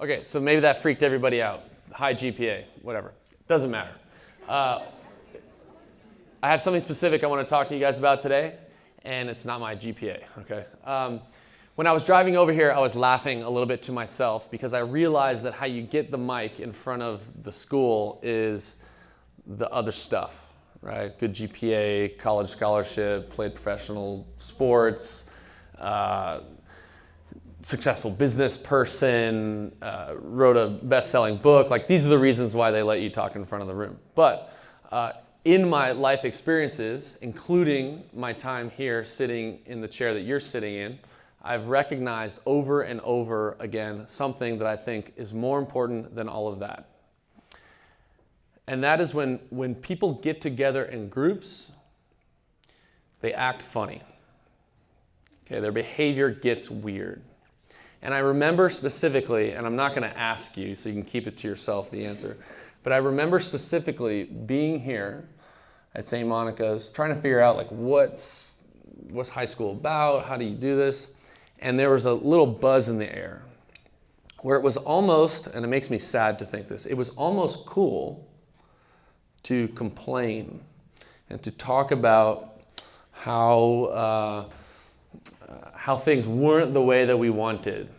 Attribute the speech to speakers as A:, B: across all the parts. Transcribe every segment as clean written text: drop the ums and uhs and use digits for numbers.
A: Okay, so maybe that freaked everybody out. High GPA, whatever. Doesn't matter. I have something specific I want to talk to you guys about today, and it's not my GPA, okay? When I was driving over here, I was laughing a little bit to myself because I realized that how you get the mic in front of the school is the other stuff, right? Good GPA, college scholarship, played professional sports, successful business person, wrote a best-selling book. Like, these are the reasons why they let you talk in front of the room. But in my life experiences, including my time here sitting in the chair that you're sitting in, I've recognized over and over again something that I think is more important than all of that. And that is when people get together in groups, they act funny. Okay, their behavior gets weird. And I remember specifically, and I'm not going to ask you, so you can keep it to yourself, the answer, but I remember specifically being here at St. Monica's, trying to figure out, like, what's high school about? How do you do this? And there was a little buzz in the air where it was almost, and it makes me sad to think this, it was almost cool to complain and to talk about how things weren't the way that we wanted,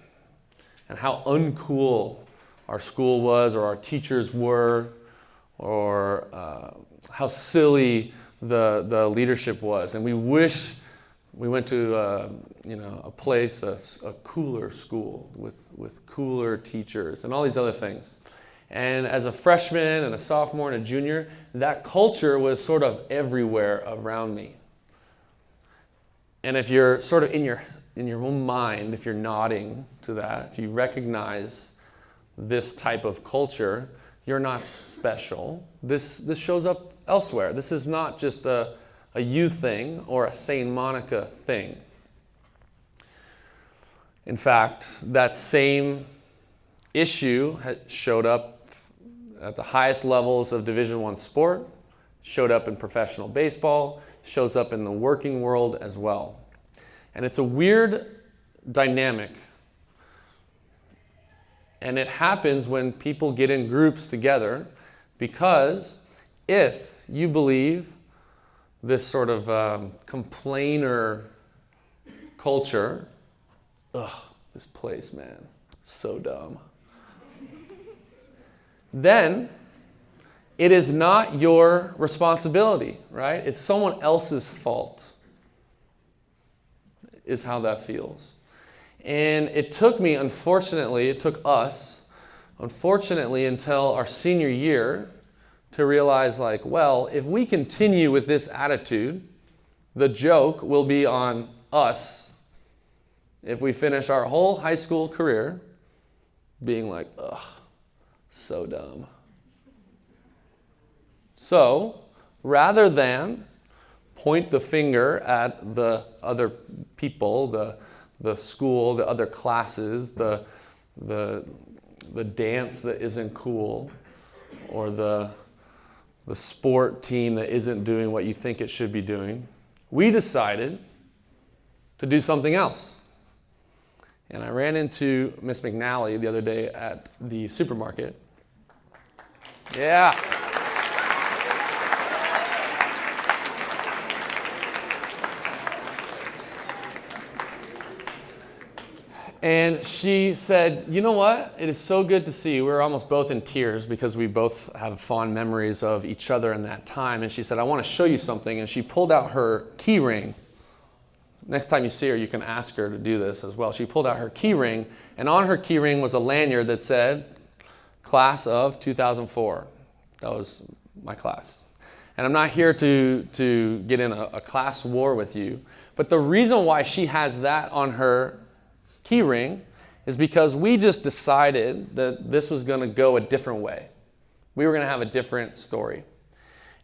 A: and how uncool our school was, or our teachers were, or how silly the leadership was. And we wish we went to a place, a cooler school with cooler teachers and all these other things. And as a freshman and a sophomore and a junior, that culture was sort of everywhere around me. And if you're sort of in your own mind, if you're nodding to that, if you recognize this type of culture, you're not special. This shows up elsewhere. This is not just a you thing or a St. Monica thing. In fact, that same issue showed up at the highest levels of Division I sport, showed up in professional baseball, shows up in the working world as well. And it's a weird dynamic. And it happens when people get in groups together, because if you believe this sort of complainer culture, this place, man, so dumb, then it is not your responsibility, right? It's someone else's fault, is how that feels. And it took me, unfortunately, it took us, unfortunately, until our senior year to realize, like, well, if we continue with this attitude, the joke will be on us if we finish our whole high school career being like, so dumb. So, rather than point the finger at the other people, the school, the other classes, the dance that isn't cool, or the sport team that isn't doing what you think it should be doing, we decided to do something else. And I ran into Miss McNally the other day at the supermarket. Yeah. And she said, you know what? It is so good to see you. We were almost both in tears because we both have fond memories of each other in that time. And she said, I want to show you something. And she pulled out her key ring. Next time you see her, you can ask her to do this as well. She pulled out her key ring, and on her key ring was a lanyard that said, Class of 2004. That was my class. And I'm not here to get in a class war with you, but the reason why she has that on her key ring is because we just decided that this was going to go a different way. We were going to have a different story.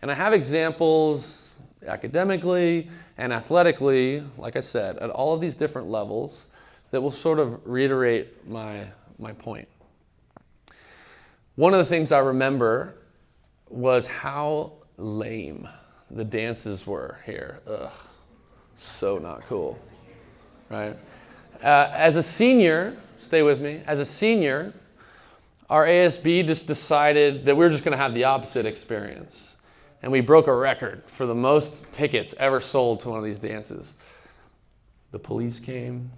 A: And I have examples academically and athletically, like I said, at all of these different levels that will sort of reiterate my point. One of the things I remember was how lame the dances were here. So not cool, right? As a senior, stay with me, as a senior, our ASB just decided that we were just going to have the opposite experience. And we broke a record for the most tickets ever sold to one of these dances. The police came.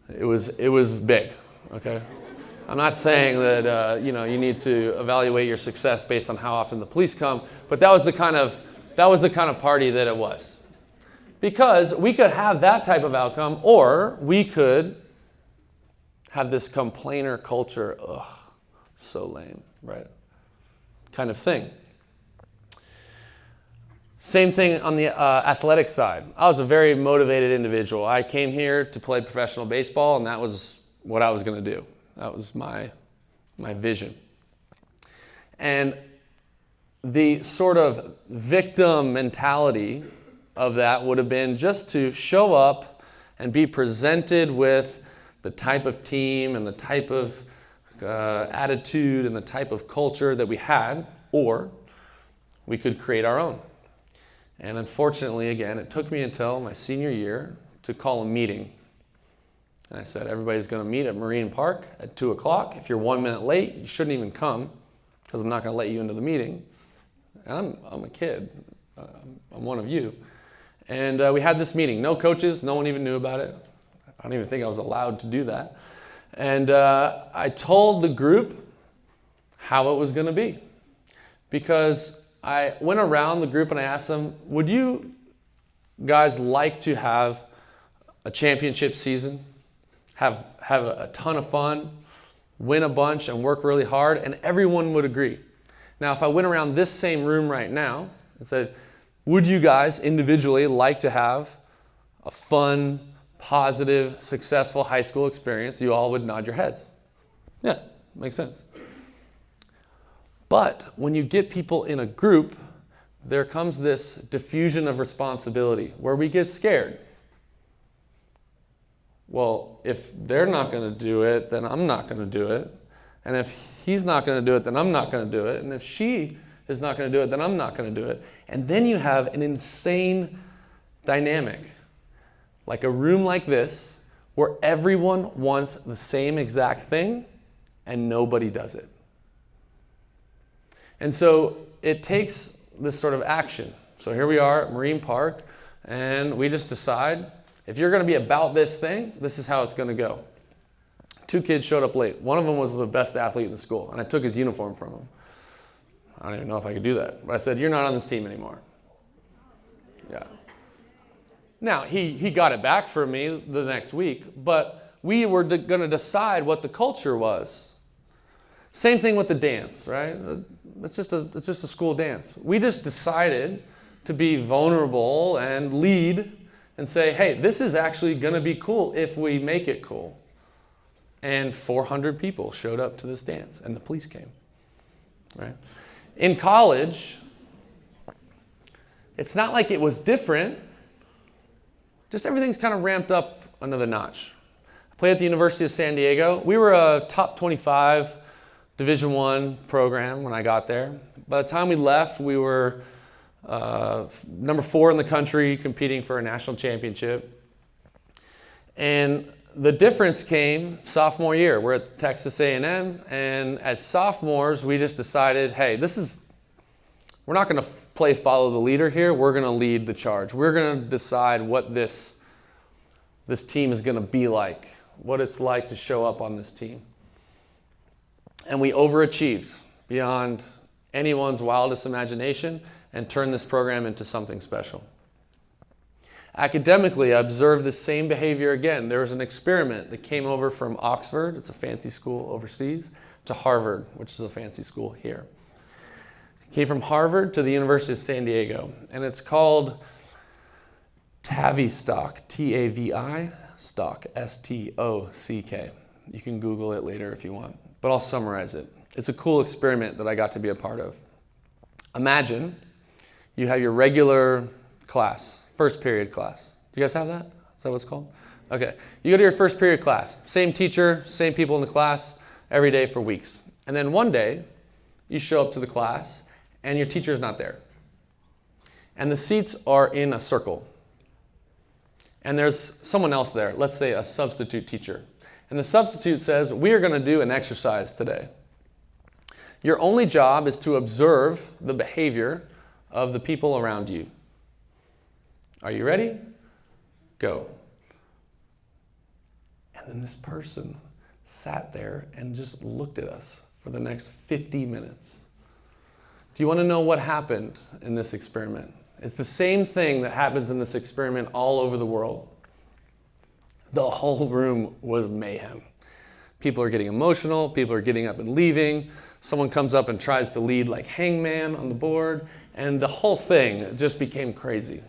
A: It was big, okay? I'm not saying that you need to evaluate your success based on how often the police come, but that was the kind of party that it was. Because we could have that type of outcome, or we could have this complainer culture, ugh, so lame, right? Kind of thing. Same thing on the athletic side. I was a very motivated individual. I came here to play professional baseball, and that was what I was going to do. That was my vision. And the sort of victim mentality of that would have been just to show up and be presented with the type of team and the type of attitude and the type of culture that we had, or we could create our own. And unfortunately, again, it took me until my senior year to call a meeting. And I said, everybody's going to meet at Marine Park at 2 o'clock. If you're 1 minute late, you shouldn't even come, because I'm not going to let you into the meeting. And I'm a kid. I'm one of you. And we had this meeting. No coaches. No one even knew about it. I don't even think I was allowed to do that. And I told the group how it was going to be. Because I went around the group and I asked them, would you guys like to have a championship season? Have a ton of fun, win a bunch, and work really hard? And everyone would agree. Now, if I went around this same room right now and said, would you guys individually like to have a fun, positive, successful high school experience? You all would nod your heads. Yeah, makes sense. But when you get people in a group, there comes this diffusion of responsibility where we get scared. Well, if they're not going to do it, then I'm not going to do it. And if he's not going to do it, then I'm not going to do it. And if she is not going to do it, then I'm not going to do it. And then you have an insane dynamic, like a room like this, where everyone wants the same exact thing and nobody does it. And so it takes this sort of action. So here we are at Marine Park, and we just decide, if you're going to be about this thing, this is how it's going to go. 2 kids showed up late. One of them was the best athlete in the school, and I took his uniform from him. I don't even know if I could do that. But I said, you're not on this team anymore. Yeah. Now, he got it back for me the next week, but we were going to decide what the culture was. Same thing with the dance, right? It's just a school dance. We just decided to be vulnerable and lead and say, hey, this is actually going to be cool if we make it cool. And 400 people showed up to this dance, and the police came, right? In college, it's not like it was different. Just everything's kind of ramped up another notch. I played at the University of San Diego. We were a top 25 Division I program when I got there. By the time we left, we were number 4 in the country, competing for a national championship. And the difference came sophomore year. We're at Texas A&M, and as sophomores, we just decided, hey, we're not going to play follow the leader here. We're going to lead the charge. We're going to decide what this team is going to be like, what it's like to show up on this team. And we overachieved beyond anyone's wildest imagination and turned this program into something special. Academically, I observed the same behavior again. There was an experiment that came over from Oxford, it's a fancy school overseas, to Harvard, which is a fancy school here. It came from Harvard to the University of San Diego, and it's called Tavistock, T-A-V-I, stock, S-T-O-C-K. You can Google it later if you want, but I'll summarize it. It's a cool experiment that I got to be a part of. Imagine you have your regular class, first period class. Do you guys have that? Is that what it's called? Okay. You go to your first period class. Same teacher, same people in the class, every day for weeks. And then one day, you show up to the class, and your teacher is not there. And the seats are in a circle. And there's someone else there, let's say a substitute teacher. And the substitute says, we are going to do an exercise today. Your only job is to observe the behavior of the people around you. Are you ready? Go. And then this person sat there and just looked at us for the next 50 minutes. Do you want to know what happened in this experiment? It's the same thing that happens in this experiment all over the world. The whole room was mayhem. People are getting emotional, people are getting up and leaving. Someone comes up and tries to lead like hangman on the board, and the whole thing just became crazy.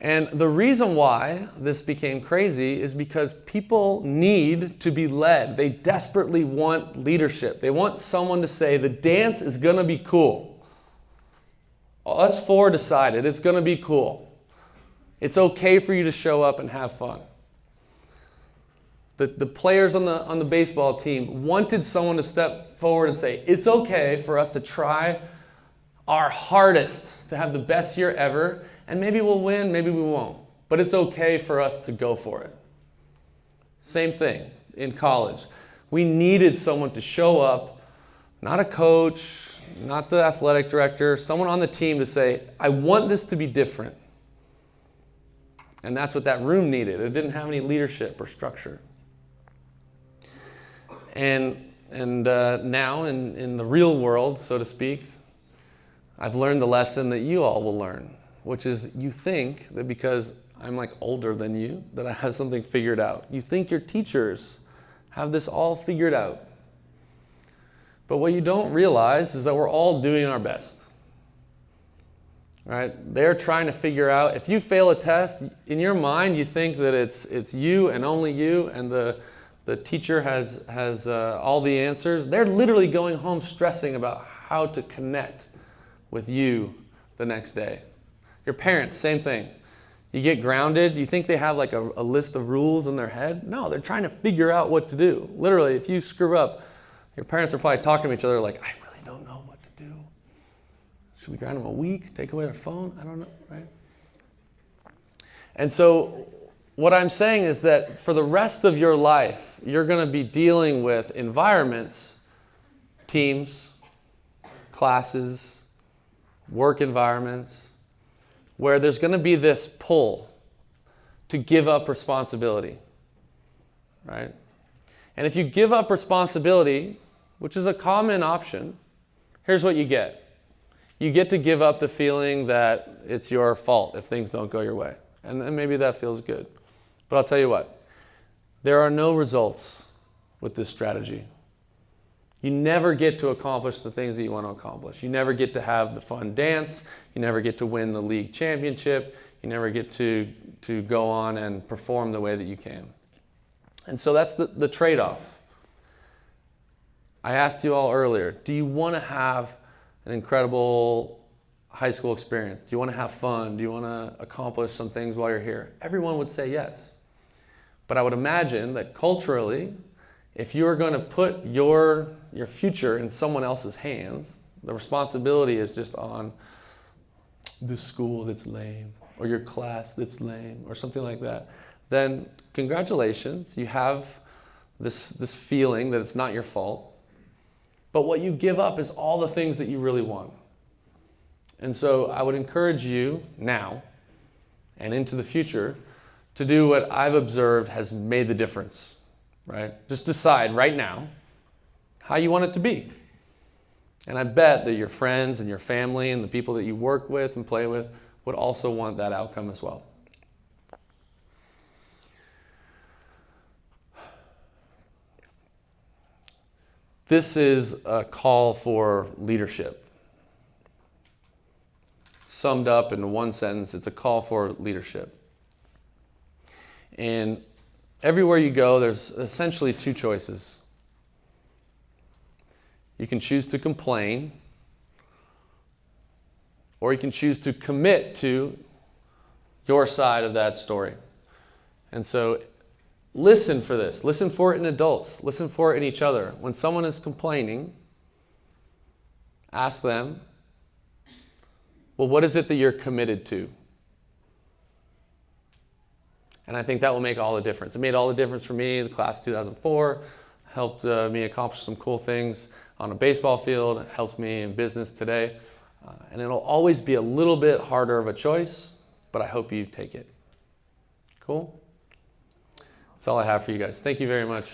A: And the reason why this became crazy is because people need to be led. They desperately want leadership. They want someone to say, the dance is going to be cool. Us four decided it's going to be cool. It's okay for you to show up and have fun. The players on the baseball team wanted someone to step forward and say, it's okay for us to try our hardest to have the best year ever, and maybe we'll win, maybe we won't. But it's okay for us to go for it. Same thing in college. We needed someone to show up, not a coach, not the athletic director, someone on the team to say, I want this to be different. And that's what that room needed. It didn't have any leadership or structure. And now in the real world, so to speak, I've learned the lesson that you all will learn, which is you think that because I'm like older than you, that I have something figured out. You think your teachers have this all figured out. But what you don't realize is that we're all doing our best. Right? They're trying to figure out, if you fail a test, in your mind you think that it's you and only you, and the teacher has all the answers. They're literally going home stressing about how to connect with you the next day. Your parents, same thing. You get grounded, you think they have like a list of rules in their head? No, they're trying to figure out what to do. Literally, if you screw up, your parents are probably talking to each other like, I really don't know what to do. Should we ground them a week? Take away their phone? I don't know, right? And so what I'm saying is that for the rest of your life, you're going to be dealing with environments, teams, classes, work environments, where there's going to be this pull to give up responsibility, right? And if you give up responsibility, which is a common option, here's what you get. You get to give up the feeling that it's your fault if things don't go your way. And then maybe that feels good. But I'll tell you what, there are no results with this strategy. You never get to accomplish the things that you want to accomplish. You never get to have the fun dance. You never get to win the league championship. You never get to go on and perform the way that you can. And so that's the trade-off. I asked you all earlier, do you want to have an incredible high school experience? Do you want to have fun? Do you want to accomplish some things while you're here? Everyone would say yes. But I would imagine that culturally, if you're going to put your future in someone else's hands, the responsibility is just on the school that's lame, or your class that's lame, or something like that, then congratulations, you have this feeling that it's not your fault. But what you give up is all the things that you really want. And so I would encourage you now and into the future to do what I've observed has made the difference. Right? Just decide right now how you want it to be. And I bet that your friends and your family and the people that you work with and play with would also want that outcome as well. This is a call for leadership. Summed up in one sentence, it's a call for leadership. And everywhere you go, there's essentially two choices. You can choose to complain, or you can choose to commit to your side of that story. And so listen for this. Listen for it in adults. Listen for it in each other. When someone is complaining, ask them, well, what is it that you're committed to? And I think that will make all the difference. It made all the difference for me in the class of 2004. helped me accomplish some cool things on a baseball field. It helps me in business today. And it'll always be a little bit harder of a choice, but I hope you take it. Cool? That's all I have for you guys. Thank you very much.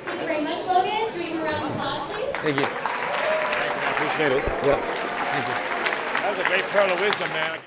B: Thank you very much, Logan. Can we give a round of applause, please?
A: Thank you.
C: Thank you, I appreciate it.
A: Yep. Thank you.
C: That was a great pearl of wisdom, man.